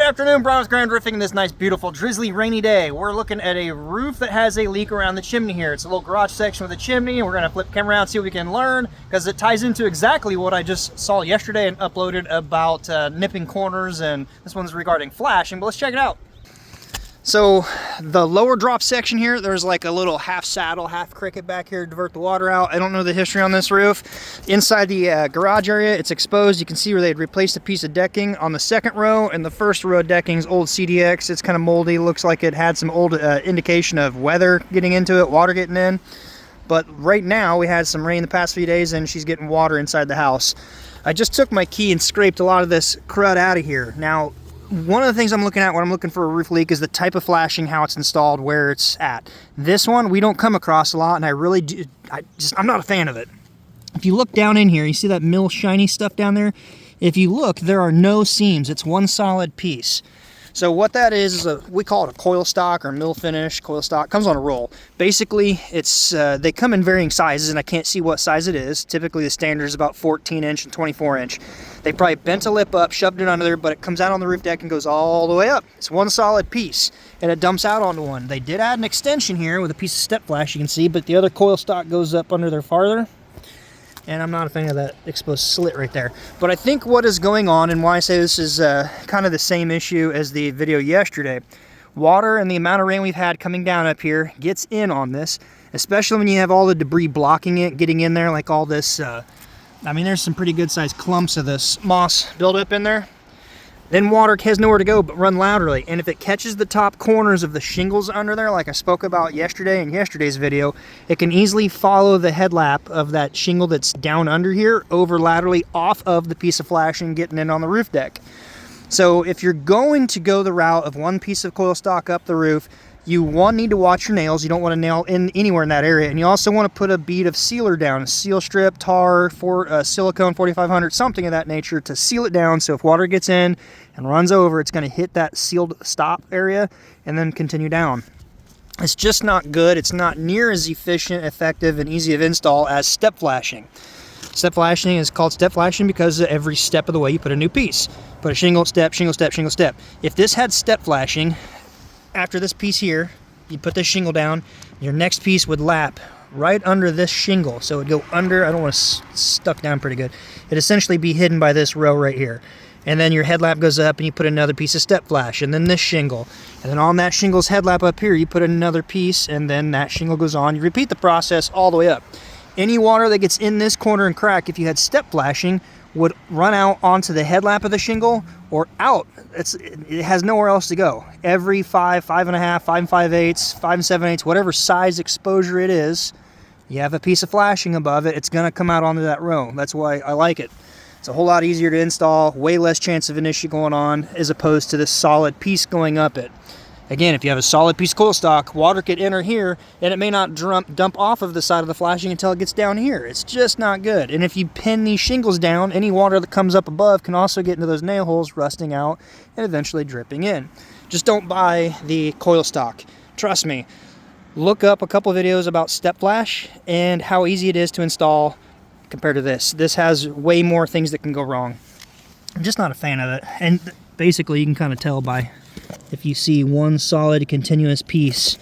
afternoon, Browns Grand Roofing. This nice, beautiful, drizzly, rainy day. We're looking at a roof that has a leak around the chimney here. It's a little garage section with a chimney, and we're gonna flip the camera around, see what we can learn, because it ties into exactly what I just saw yesterday and uploaded about nipping corners, and this one's regarding flashing, but let's check it out. So the lower drop section here, there's like a little half saddle, half cricket back here to divert the water out. I don't know the history on this roof. Inside the garage area, it's exposed. You can see where they had replaced a piece of decking on the second row, and the first row of decking is old CDX. It's kind of moldy, looks like it had some old indication of weather getting into it, water getting in. But right now, we had some rain the past few days, and she's getting water inside the house. I just took my key and scraped a lot of this crud out of here. Now, one of the things I'm looking at when I'm looking for a roof leak is the type of flashing, how it's installed, where it's at. This one we don't come across a lot, and I really do, I'm not a fan of it. If you look down in here, you see that mill shiny stuff down there? If you look, there are no seams. It's one solid piece. So what that is we call it a coil stock or mill finish. Coil stock comes on a roll. Basically, it's they come in varying sizes, and I can't see what size it is. Typically, the standard is about 14-inch and 24-inch. They probably bent a lip up, shoved it under there, but it comes out on the roof deck and goes all the way up. It's one solid piece, and it dumps out onto one. They did add an extension here with a piece of step flash, you can see, but the other coil stock goes up under there farther. And I'm not a fan of that exposed slit right there. But I think what is going on, and why I say this is kind of the same issue as the video yesterday, water and the amount of rain we've had coming down up here gets in on this, especially when you have all the debris blocking it, getting in there, like all this, I mean, there's some pretty good sized clumps of this moss buildup in there. Then water has nowhere to go but run laterally, and if it catches the top corners of the shingles under there, like I spoke about yesterday in yesterday's video, it can easily follow the headlap of that shingle that's down under here over laterally off of the piece of flashing getting in on the roof deck. So if you're going to go the route of one piece of coil stock up the roof, you need to watch your nails. You don't want to nail in anywhere in that area, and you also want to put a bead of sealer down, a seal strip, tar, silicone 4500, something of that nature to seal it down, so if water gets in and runs over, it's going to hit that sealed stop area and then continue down. It's just not good. It's not near as efficient, effective, and easy of install as step flashing. Step flashing is called step flashing because every step of the way you put a new piece. Put a shingle, step, shingle, step, shingle, step. If this had step flashing, after this piece here, you put this shingle down, your next piece would lap right under this shingle. So it would go under, I don't want to stuck down pretty good. It'd essentially be hidden by this row right here. And then your headlap goes up and you put another piece of step flash, and then this shingle. And then on that shingle's headlap up here, you put another piece, and then that shingle goes on. You repeat the process all the way up. Any water that gets in this corner and crack, if you had step flashing, would run out onto the headlap of the shingle or out. It has nowhere else to go. Every 5, 5.5, 5 5/8, 5 7/8, whatever size exposure it is, you have a piece of flashing above it, it's gonna come out onto that row. That's why I like it. It's a whole lot easier to install, way less chance of an issue going on as opposed to this solid piece going up it. Again, if you have a solid piece of coil stock, water could enter here, and it may not dump off of the side of the flashing until it gets down here. It's just not good. And if you pin these shingles down, any water that comes up above can also get into those nail holes, rusting out, and eventually dripping in. Just don't buy the coil stock. Trust me. Look up a couple videos about step flash and how easy it is to install compared to this. This has way more things that can go wrong. I'm just not a fan of it. And basically, you can kind of tell by if you see one solid continuous piece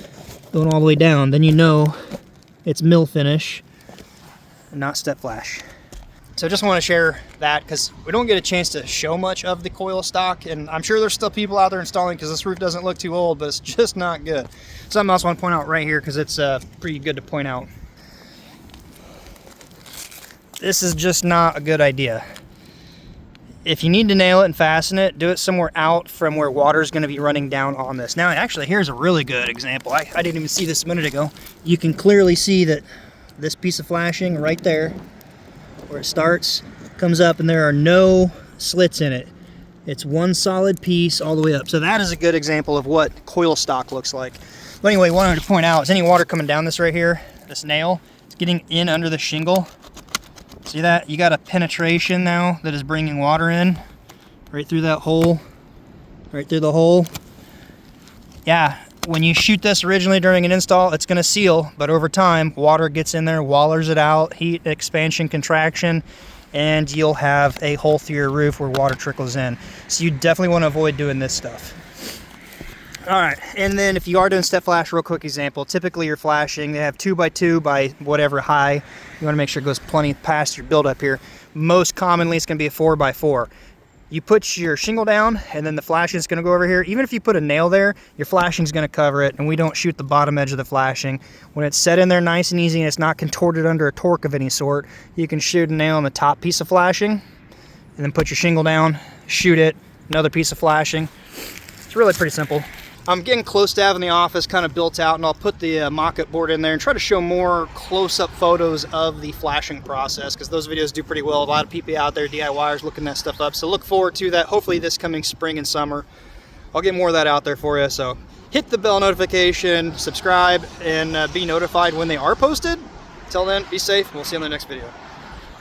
going all the way down, then you know it's mill finish and not step flash. So I just want to share that because we don't get a chance to show much of the coil stock, and I'm sure there's still people out there installing because this roof doesn't look too old, but it's just not good. Something else I want to point out right here because it's pretty good to point out. This is just not a good idea. If you need to nail it and fasten it, do it somewhere out from where water is going to be running down on this. Now, actually, here's a really good example. I didn't even see this a minute ago. You can clearly see that this piece of flashing right there, where it starts, comes up, and there are no slits in it. It's one solid piece all the way up. So that is a good example of what coil stock looks like. But anyway, what I wanted to point out is any water coming down this right here, this nail, it's getting in under the shingle. See that? You got a penetration now that is bringing water in right through that hole, right through the hole. Yeah, when you shoot this originally during an install, it's going to seal, but over time, water gets in there, wallers it out, heat, expansion, contraction, and you'll have a hole through your roof where water trickles in. So you definitely want to avoid doing this stuff. All right, and then if you are doing step flash, real quick example, typically you're flashing, they have 2x2 by whatever high. You want to make sure it goes plenty past your build up here. Most commonly it's going to be a 4x4. You put your shingle down, and then the flashing is going to go over here. Even if you put a nail there, your flashing is going to cover it, and we don't shoot the bottom edge of the flashing. When it's set in there nice and easy and it's not contorted under a torque of any sort, you can shoot a nail on the top piece of flashing, and then put your shingle down, shoot it, another piece of flashing. It's really pretty simple. I'm getting close to having the office kind of built out, and I'll put the mock-up board in there and try to show more close-up photos of the flashing process, because those videos do pretty well. A lot of people out there, DIYers, looking that stuff up. So look forward to that, hopefully this coming spring and summer. I'll get more of that out there for you. So hit the bell notification, subscribe, and be notified when they are posted. Until then, be safe. We'll see you on the next video.